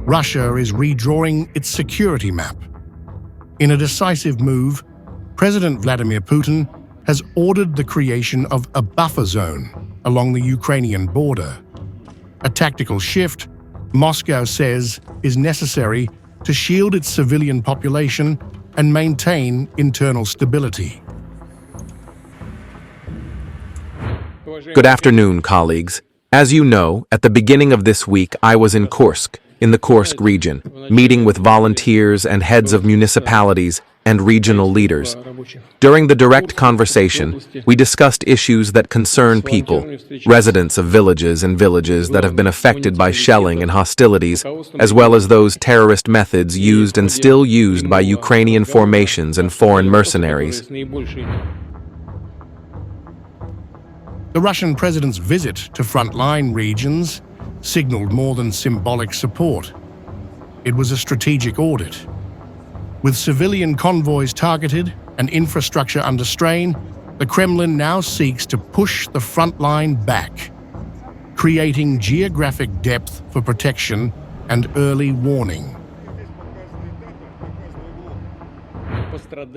Russia is redrawing its security map. In a decisive move, President Vladimir Putin has ordered the creation of a buffer zone along the Ukrainian border. A tactical shift, Moscow says, is necessary to shield its civilian population and maintain internal stability. Good afternoon, colleagues. As you know, at the beginning of this week, I was in Kursk, in the Kursk region, meeting with volunteers and heads of municipalities and regional leaders. During the direct conversation, we discussed issues that concern people, residents of villages and villages that have been affected by shelling and hostilities, as well as those terrorist methods used and still used by Ukrainian formations and foreign mercenaries. The Russian president's visit to frontline regions signaled more than symbolic support. It was a strategic audit. With civilian convoys targeted and infrastructure under strain, the Kremlin now seeks to push the front line back, creating geographic depth for protection and early warning.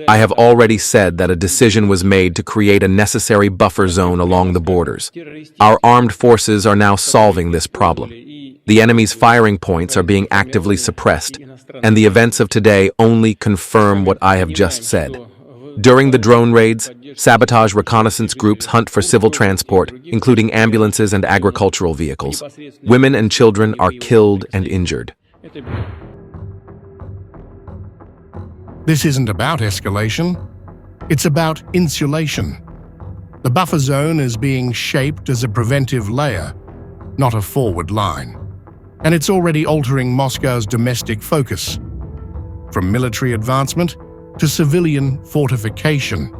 I have already said that a decision was made to create a necessary buffer zone along the borders. Our armed forces are now solving this problem. The enemy's firing points are being actively suppressed, and the events of today only confirm what I have just said. During the drone raids, sabotage reconnaissance groups hunt for civil transport, including ambulances and agricultural vehicles. Women and children are killed and injured. This isn't about escalation, it's about insulation. The buffer zone is being shaped as a preventive layer, not a forward line. And it's already altering Moscow's domestic focus, from military advancement to civilian fortification.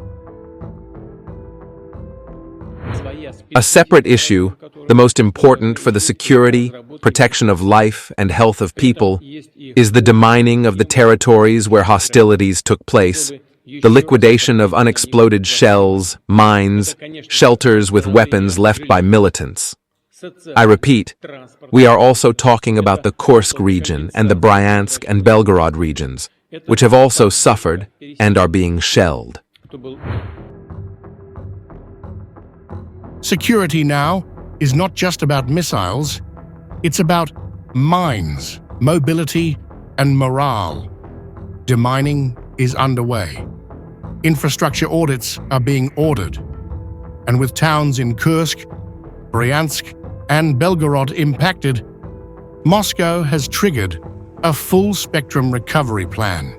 A separate issue, the most important for the security, protection of life and health of people, is the demining of the territories where hostilities took place, the liquidation of unexploded shells, mines, shelters with weapons left by militants. I repeat, we are also talking about the Kursk region and the Bryansk and Belgorod regions, which have also suffered and are being shelled. Security now is not just about missiles, it's about mines, mobility, and morale. Demining is underway. Infrastructure audits are being ordered. And with towns in Kursk, Bryansk, and Belgorod impacted, Moscow has triggered a full-spectrum recovery plan.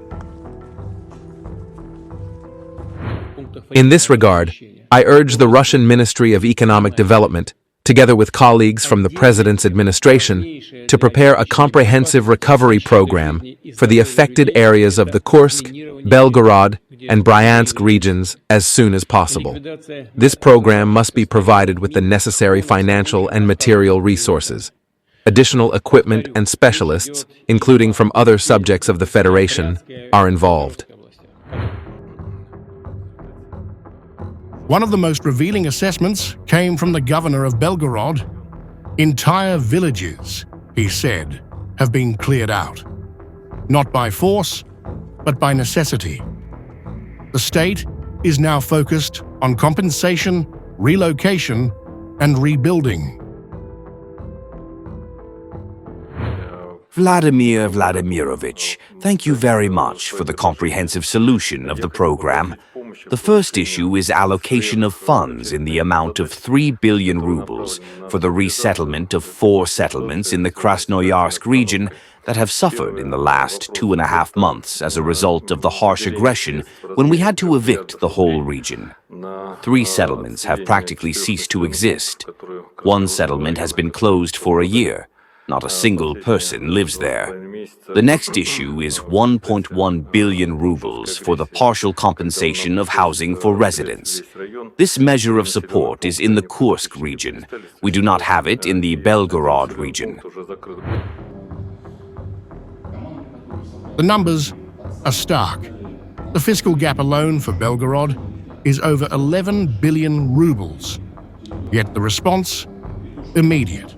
In this regard, I urge the Russian Ministry of Economic Development, together with colleagues from the President's administration, to prepare a comprehensive recovery program for the affected areas of the Kursk, Belgorod, and Bryansk regions as soon as possible. This program must be provided with the necessary financial and material resources. Additional equipment and specialists, including from other subjects of the Federation, are involved. One of the most revealing assessments came from the governor of Belgorod. Entire villages, he said, have been cleared out. Not by force, but by necessity. The state is now focused on compensation, relocation, and rebuilding. Vladimir Vladimirovich, thank you very much for the comprehensive solution of the program. The first issue is allocation of funds in the amount of 3 billion rubles for the resettlement of 4 settlements in the Krasnoyarsk region that have suffered in the last 2.5 months as a result of the harsh aggression when we had to evict the whole region. 3 settlements have practically ceased to exist. 1 settlement has been closed for a year. Not a single person lives there. The next issue is 1.1 billion rubles for the partial compensation of housing for residents. This measure of support is in the Kursk region. We do not have it in the Belgorod region. The numbers are stark. The fiscal gap alone for Belgorod is over 11 billion rubles. Yet the response? Immediate.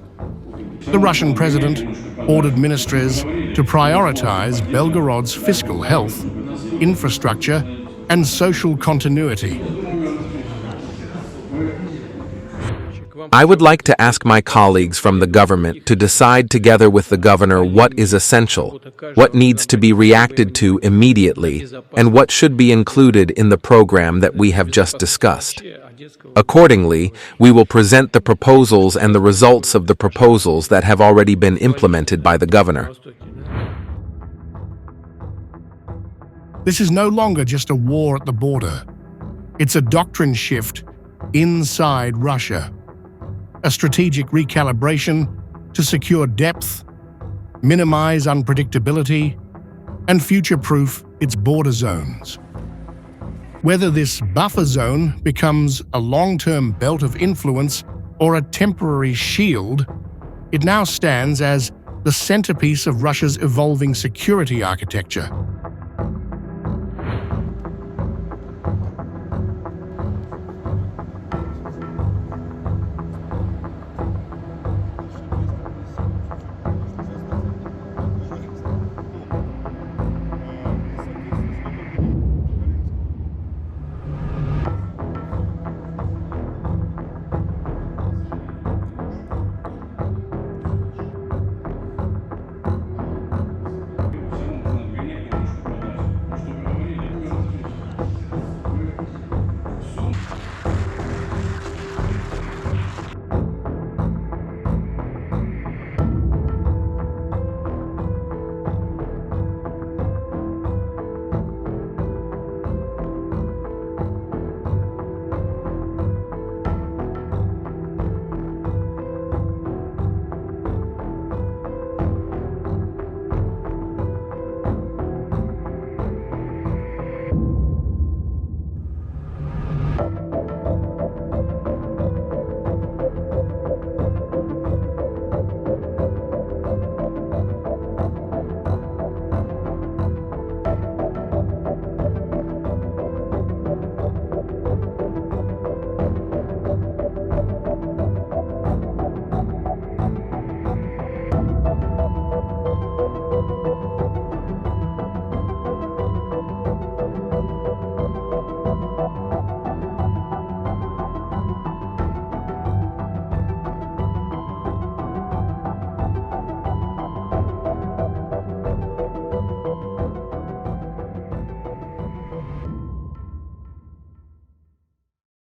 The Russian president ordered ministries to prioritize Belgorod's fiscal health, infrastructure, and social continuity. I would like to ask my colleagues from the government to decide together with the governor what is essential, what needs to be reacted to immediately, and what should be included in the program that we have just discussed. Accordingly, we will present the proposals and the results of the proposals that have already been implemented by the governor. This is no longer just a war at the border. It's a doctrine shift inside Russia. A strategic recalibration to secure depth, minimize unpredictability, and future-proof its border zones. Whether this buffer zone becomes a long-term belt of influence or a temporary shield, it now stands as the centerpiece of Russia's evolving security architecture.